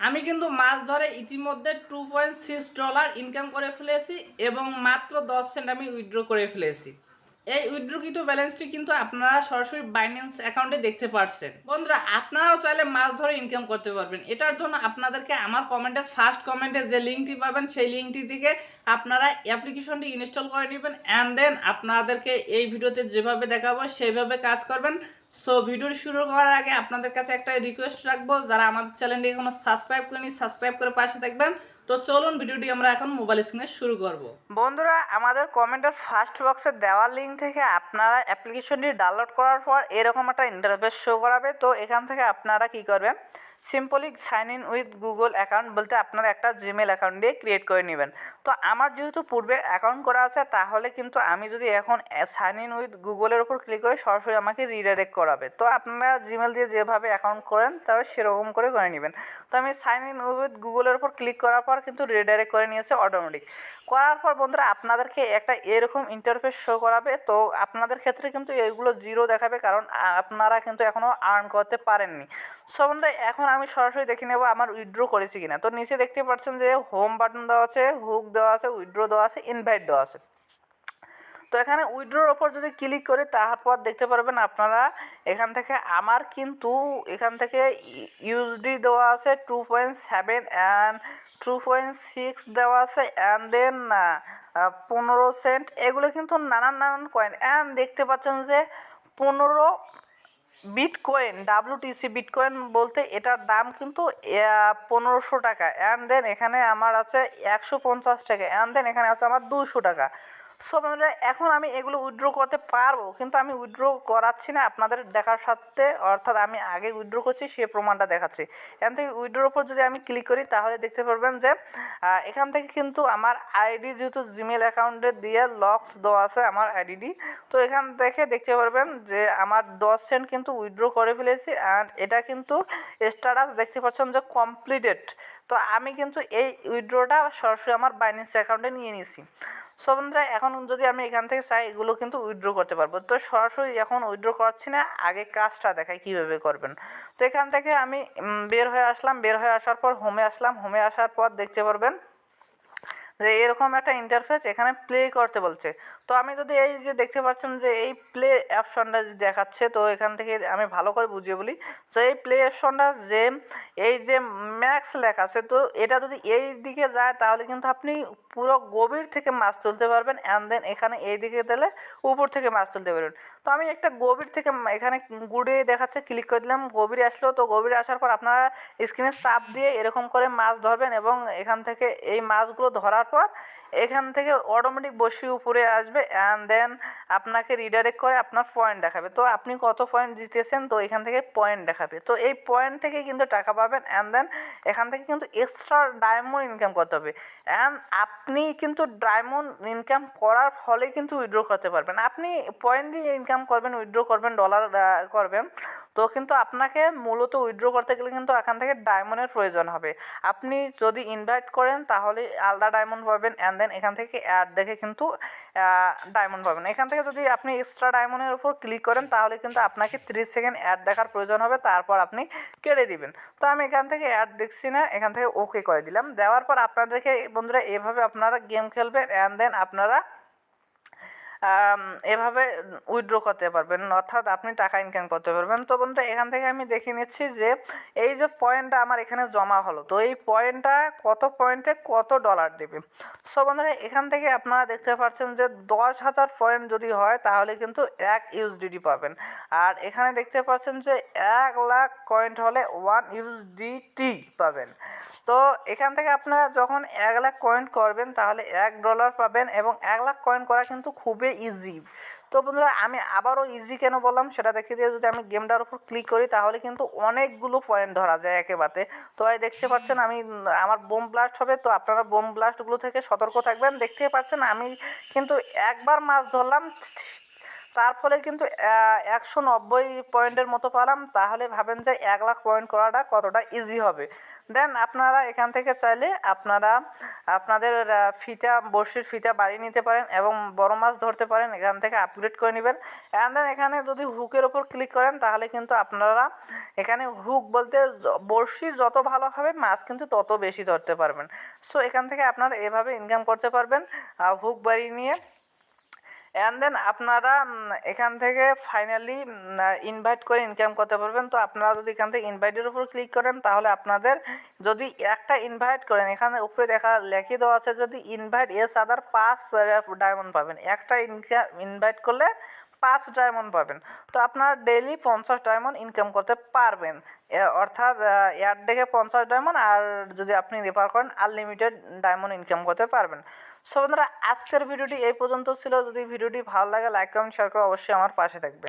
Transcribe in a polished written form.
আমি কিন্তু মাছ ধরে ইতিমধ্যে $2.6 ইনকাম করে ফেলেছি এবং মাত্র 10 সেন্ট আমি উইথড্র করে ফেলেছি। এই উইথড্রকৃত ব্যালেন্সটি কিন্তু আপনারা সরাসরি বাইন্যান্স অ্যাকাউন্টে দেখতে পাচ্ছেন। বন্ধুরা, আপনারাও চাইলে মাছ ধরে ইনকাম করতে পারবেন। এটার জন্য আপনাদেরকে আমার কমেন্টের ফার্স্ট কমেন্টে যে লিঙ্কটি পাবেন সেই লিঙ্কটি থেকে আপনারা অ্যাপ্লিকেশনটি ইনস্টল করে নেবেন অ্যান্ড দেন আপনাদেরকে এই ভিডিওতে যেভাবে দেখাবো সেইভাবে কাজ করবেন। সো ভিডিও শুরু করার আগে আপনাদের কাছে একটা রিকোয়েস্ট রাখবো, যারা আমাদের চ্যানেলটি এখনো সাবস্ক্রাইব করেনি সাবস্ক্রাইব করে পাশে থাকবেন। তো চলুন ভিডিওটি আমরা এখন মোবাইল স্ক্রিনে শুরু করব। বন্ধুরা, আমাদের কমেন্টের ফার্স্ট বক্সে দেওয়ার লিঙ্ক থেকে আপনারা অ্যাপ্লিকেশনটি ডাউনলোড করার পর এরকম একটা ইন্টারফেস শো করাবে। তো এখান থেকে আপনারা কি করবেন, simply sign in with Google account বলতে আপনারা একটা জিমেল অ্যাকাউন্ট দিয়ে ক্রিয়েট করে নেবেন। তো আমার যেহেতু পূর্বে অ্যাকাউন্ট করা আছে, তাহলে কিন্তু আমি যদি এখন সাইন ইন উইথ গুগলের উপর ক্লিক করি সরাসরি আমাকে রিডাইরেক্ট করাবে। তো আপনারা জিমেল দিয়ে যেভাবে অ্যাকাউন্ট করেন তবে সেরকম করে নেবেন। তো আমি সাইন ইন উইথ গুগলের উপর ক্লিক করার পর কিন্তু রিডাইরেক্ট করে নিয়েছে অটোমেটিক। করার পর বন্ধুরা আপনাদেরকে একটা এরকম ইন্টারফেস শো করাবে। তো আপনাদের ক্ষেত্রে কিন্তু এগুলো জিরো দেখাবে, কারণ আপনারা কিন্তু এখনও আর্ন করতে পারেননি। সো বন্ধুরা, এখন আমি সরাসরি দেখে নেব আমার উইথড্র করেছি কিনা। তো নিচে দেখতে পাচ্ছেন যে হোম বাটন দেওয়া আছে, হুক দেওয়া আছে, উইথড্র দেওয়া আছে, ইনভাইট দেওয়া আছে। তো এখানে উইথড্রর ওপর যদি ক্লিক করি তারপর দেখতে পারবেন আপনারা এখান থেকে আমার কিন্তু এখান থেকে ইউএসডি দেওয়া আছে 2.7 অ্যান্ড 2.6 দেওয়া আছে অ্যান্ড দেন 15 সেন্ট। এগুলো কিন্তু নানান কয়েন অ্যান্ড দেখতে পাচ্ছেন যে 15 বিটকয়েন, WTC বিটকয়েন বলতে এটার দাম কিন্তু 1500 টাকা অ্যান্ড দেন এখানে আমার আছে 150 টাকা অ্যান্ড দেন এখানে আছে আমার 200 টাকা। সো বন্ধুরা, এখন আমি এগুলো উইথড্র করতে পারবো, কিন্তু আমি উইথড্র করাচ্ছি না আপনাদের দেখার সাথে, অর্থাৎ আমি আগে উইথড্র করছি সে প্রমাণটা দেখাচ্ছি। এখান থেকে উইথড্রোর উপর যদি আমি ক্লিক করি তাহলে দেখতে পারবেন যে এখান থেকে কিন্তু আমার আইডি যেহেতু জিমেল অ্যাকাউন্টে দিয়ে লক্স দেওয়া আছে আমার আইডি। তো এখান থেকে দেখতে পারবেন যে আমার 10 সেন্ট কিন্তু উইথড্র করে ফেলেছি অ্যান্ড এটা কিন্তু স্ট্যাটাস দেখতে পাচ্ছেন যে কমপ্লিটেড। তো আমি কিন্তু এই উইথড্রটা সরাসরি আমার বাইন্যান্স অ্যাকাউন্টে নিয়ে নিয়েছি। সো বন্ধুরা, এখন যদি আমি এখান থেকে চাই এগুলো কিন্তু উইথড্র করতে পারবো। তো সরাসরি এখন উইথড্র করছি না, আগে কাজটা দেখাই কীভাবে করবেন। তো এখান থেকে আমি বের হয়ে আসলাম, বের হয়ে আসার পর হোমে আসলাম, হোমে আসার পর দেখতে পারবেন যে এরকম একটা ইন্টারফেস এখানে প্লে করতে বলছে। তো আমি যদি এই যে দেখতে পাচ্ছেন যে এই প্লে অপশনটা দেখাচ্ছে, তো এখান থেকে আমি ভালো করে বুঝিয়ে বলি। তো এই প্লে অপশনটা যে এই যে ম্যাক্স লেখা আছে, তো এটা যদি এই দিকে যায় তাহলে কিন্তু আপনি পুরো গভীর থেকে মাছ তুলতে পারবেন অ্যান্ড দেন এখানে এই দিকে দিলে উপর থেকে মাছ তুলতে পারবেন। তো আমি একটা গভীর থেকে এখানে গুড়ে দেখাচ্ছে, ক্লিক করে দিলাম, গভীরে আসলো। তো গভীরে আসার পর আপনারা স্ক্রিনে চাপ দিয়ে এরকম করে মাছ ধরবেন এবং এখান থেকে এই মাছগুলো ধরার পর এখান থেকে অটোমেটিক বসিয়ে উপরে আসবে অ্যান্ড দেন আপনাকে রিডাইরেক্ট করে আপনার পয়েন্ট দেখাবে। তো আপনি কত পয়েন্ট জিতেছেন তো এখান থেকে পয়েন্ট দেখাবে। তো এই পয়েন্ট থেকে কিন্তু টাকা পাবেন অ্যান্ড দেন এখান থেকে কিন্তু এক্সট্রা ডায়মন্ড ইনকাম করতে হবে অ্যান্ড আপনি কিন্তু ডায়মন্ড ইনকাম করার ফলে কিন্তু উইথড্র করতে পারবেন। আপনি পয়েন্ট দিয়ে ইনকাম করবেন, উইথড্র করবেন, ডলার করবেন, তো কিন্তু আপনাকে মূলত উইথড্র করতে গেলে কিন্তু এখান থেকে ডায়মন্ডের প্রয়োজন হবে। আপনি যদি ইনভাইট করেন তাহলে আলাদা ডায়মন্ড পাবেন অ্যান্ড দেন এখান থেকে অ্যাড দেখে কিন্তু ডায়মন্ড পাবেন। এখান থেকে যদি আপনি এক্সট্রা ডায়মন্ডের উপর ক্লিক করেন তাহলে কিন্তু আপনাকে 30 সেকেন্ড অ্যাড দেখার প্রয়োজন হবে, তারপর আপনি কেটে দিবেন। তো আমি এখান থেকে অ্যাড দেখছি না, এখান থেকে ওকে করে দিলাম। দেওয়ার পর আপনাদেরকে বন্ধুরা এভাবে আপনারা গেম খেলবেন অ্যান্ড দেন আপনারা এভাবে উইথড্র করতে পারবেন, অর্থাৎ আপনি টাকা ইনকাম করতে পারবেন। তো বন্ধুরা, এখান থেকে আমি দেখে নিচ্ছি যে এই যে পয়েন্টটা আমার এখানে জমা হলো, তো এই পয়েন্টটা কত পয়েন্টে কত ডলার দেবে। সো বন্ধুরা, এখান থেকে আপনারা দেখতে পাচ্ছেন যে 10,000 পয়েন্ট যদি হয় তাহলে কিন্তু 1 ইউএসডিটি পাবেন। আর এখানে দেখতে পাচ্ছেন যে 1 লাখ পয়েন্ট হলে 1 ইউএসডিটি পাবেন। তো এখান থেকে আপনারা যখন 1 লাখ কয়েন করবেন তাহলে $1 পাবেন এবং 1 লাখ কয়েন করা কিন্তু খুবই ইজি। তো বন্ধুরা, আমি আবারও ইজি কেন বললাম সেটা দেখিয়ে দিয়ে যদি আমি গেমটার উপর ক্লিক করি তাহলে কিন্তু অনেকগুলো পয়েন্ট ধরা যায় একেবারে। তো এই দেখতে পাচ্ছেন আমি আমার বোম ব্লাস্ট হবে, তো আপনারা বোম ব্লাস্টগুলো থেকে সতর্ক থাকবেন। দেখতে পাচ্ছেন আমি কিন্তু একবার মাছ ধরলাম, তার ফলে কিন্তু 190 পয়েন্টের মতো পেলাম। তাহলে ভাবেন যে 1 লাখ পয়েন্ট করাটা কতটা ইজি হবে। দেন আপনারা এখান থেকে চাইলে আপনারা আপনাদের ফিটা বড়শির ফিটা বাড়িয়ে নিতে পারেন এবং বড় মাছ ধরতে পারেন, এখান থেকে আপগ্রেড করে নেবেন। অ্যান্ড দেন এখানে যদি হুকের ওপর ক্লিক করেন তাহলে কিন্তু আপনারা এখানে হুক বলতে বড়শি যত ভালো হবে মাছ কিন্তু তত বেশি ধরতে পারবেন। সো এখান থেকে আপনারা এভাবে ইনকাম করতে পারবেন হুক বাড়িয়ে নিয়ে। অ্যান্ড দেন আপনারা এখান থেকে ফাইনালি ইনভাইট করে ইনকাম করতে পারবেন। তো আপনারা যদি এখান থেকে ইনভাইটের উপর ক্লিক করেন তাহলে আপনাদের যদি একটা ইনভাইট করেন, এখানে উপরে লিখে দেওয়া আছে যদি ইনভাইট এস আদার 5 ডায়মন্ড পাবেন, একটা ইনভাইট করলে 5 ডায়মন্ড পাবেন। তো আপনারা ডেইলি 50 ডায়মন্ড ইনকাম করতে পারবেন, অর্থাৎ এয়ার দেখে 50 ডায়মন্ড, আর যদি আপনি রেফার করেন আনলিমিটেড ডায়মন্ড ইনকাম করতে পারবেন। সো বন্ধুরা আজকের ভিডিওটি এই পর্যন্ত ছিল। যদি ভিডিওটি ভালো লাগে লাইক কমেন্ট শেয়ার করে অবশ্যই আমার পাশে থাকবে।